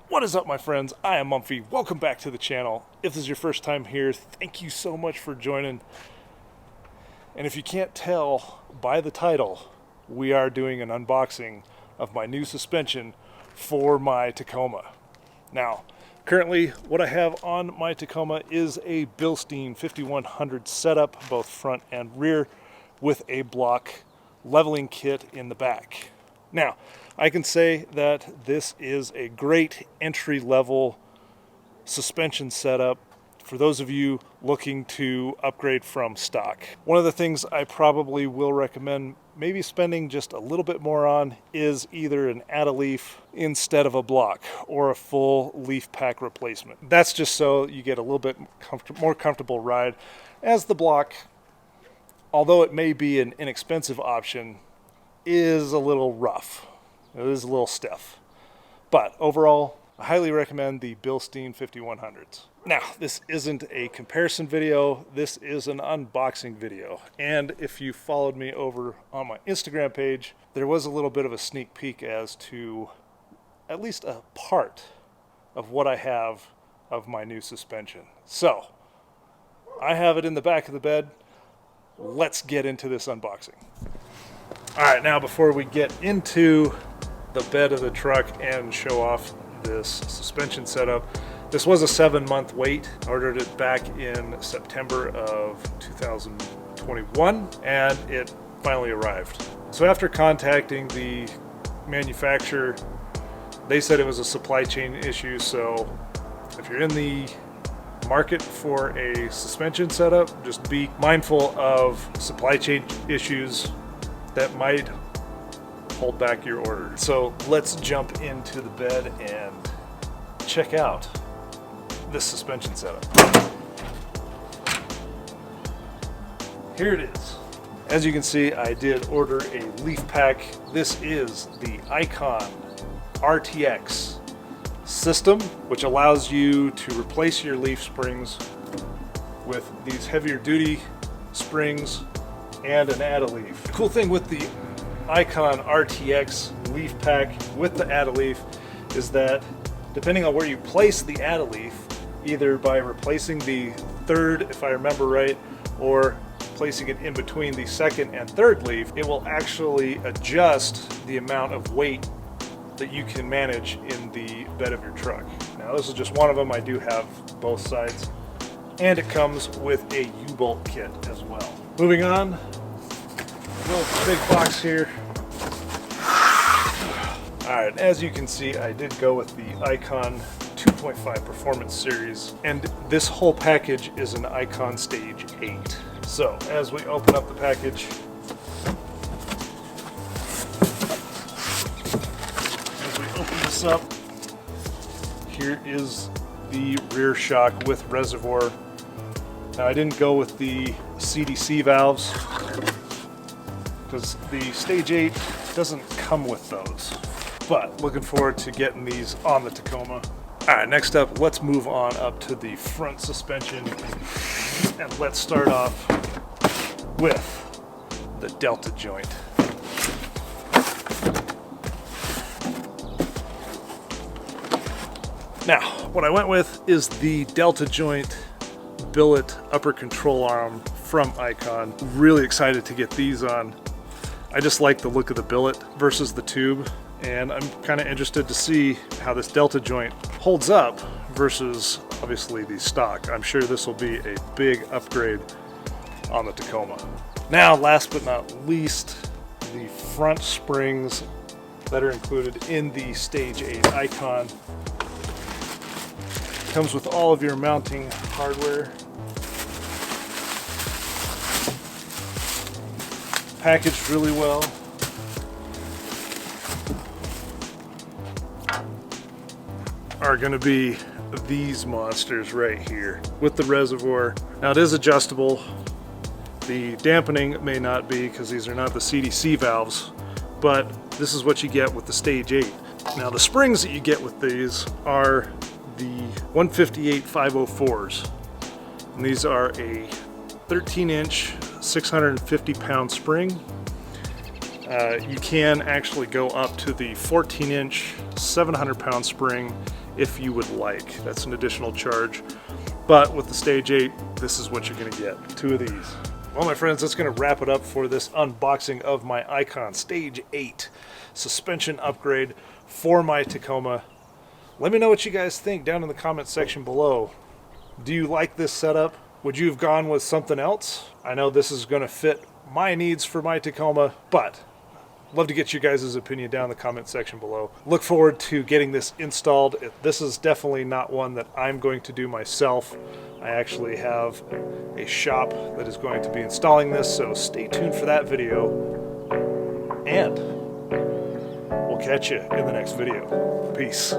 What is up, my friends? I am Mumfy. Welcome back to the channel. If this is your first time here, thank you so much for joining. And if you can't tell by the title, we are doing an unboxing of my new suspension for my Tacoma. Now, currently what I have on my Tacoma is a Bilstein 5100 setup, both front and rear, with a block leveling kit in the back. Now, I can say that this is a great entry-level suspension setup for those of you looking to upgrade from stock. One of the things I probably will recommend maybe spending just a little bit more on is either an add-a-leaf instead of a block or a full leaf pack replacement. That's just so you get a little bit more comfortable ride, as the block, although it may be an inexpensive option, is a little rough. It is a little stiff. But overall, I highly recommend the Bilstein 5100s. Now, this isn't a comparison video, this is an unboxing video. And if you followed me over on my Instagram page, there was a little bit of a sneak peek as to at least a part of what I have of my new suspension. So, I have it in the back of the bed. Let's get into this unboxing. Alright, now before we get into the bed of the truck and show off this suspension setup, this was a 7-month wait. I ordered it back in September of 2021 and it finally arrived. So after contacting the manufacturer, they said it was a supply chain issue. So if you're in the market for a suspension setup, just be mindful of supply chain issues that might hold back your order. So let's jump into the bed and check out this suspension setup. Here it is. As you can see, I did order a leaf pack. This is the Icon RTX system, which allows you to replace your leaf springs with these heavier duty springs and an add-a-leaf. The cool thing with the Icon RTX leaf pack with the add-a-leaf is that depending on where you place the add-a-leaf, either by replacing the third, if I remember right, or placing it in between the second and third leaf, it will actually adjust the amount of weight that you can manage in the bed of your truck. Now this is just one of them. I do have both sides, and it comes with a U-bolt kit as well. Moving on, little big box here. Alright, as you can see, I did go with the Icon 2.5 Performance Series, and this whole package is an Icon Stage 8. So, as we open up the package, as we open this up, here is the rear shock with reservoir. Now, I didn't go with the CDC valves because the Stage 8 doesn't come with those. But looking forward to getting these on the Tacoma. Alright, next up, let's move on up to the front suspension. And let's start off with the delta joint. Now, what I went with is the delta joint billet upper control arm from Icon. Really excited to get these on. I just like the look of the billet versus the tube, and I'm kind of interested to see how this delta joint holds up versus obviously the stock. I'm sure this will be a big upgrade on the Tacoma. Now, last but not least, the front springs that are included in the Stage 8 Icon. Comes with all of your mounting hardware. Packaged really well. Are going to be these monsters right here with the reservoir. Now it is adjustable. The dampening may not be because these are not the CDC valves, but this is what you get with the Stage 8. Now the springs that you get with these are the 158 504s, and these are a 13-inch 650-pound spring You can actually go up to the 14-inch 700-pound spring if you would like. That's an additional charge. But with the Stage 8, this is what you're going to get. 2 of these. Well, my friends, that's going to wrap it up for this unboxing of my Icon Stage 8 suspension upgrade for my Tacoma. Let me know what you guys think down in the comment section below. Do you like this setup? Would you have gone with something else? I know this is going to fit my needs for my Tacoma, but love to get you guys' opinion down in the comment section below. Look forward to getting this installed. This is definitely not one that I'm going to do myself. I actually have a shop that is going to be installing this, so stay tuned for that video. And we'll catch you in the next video. Peace.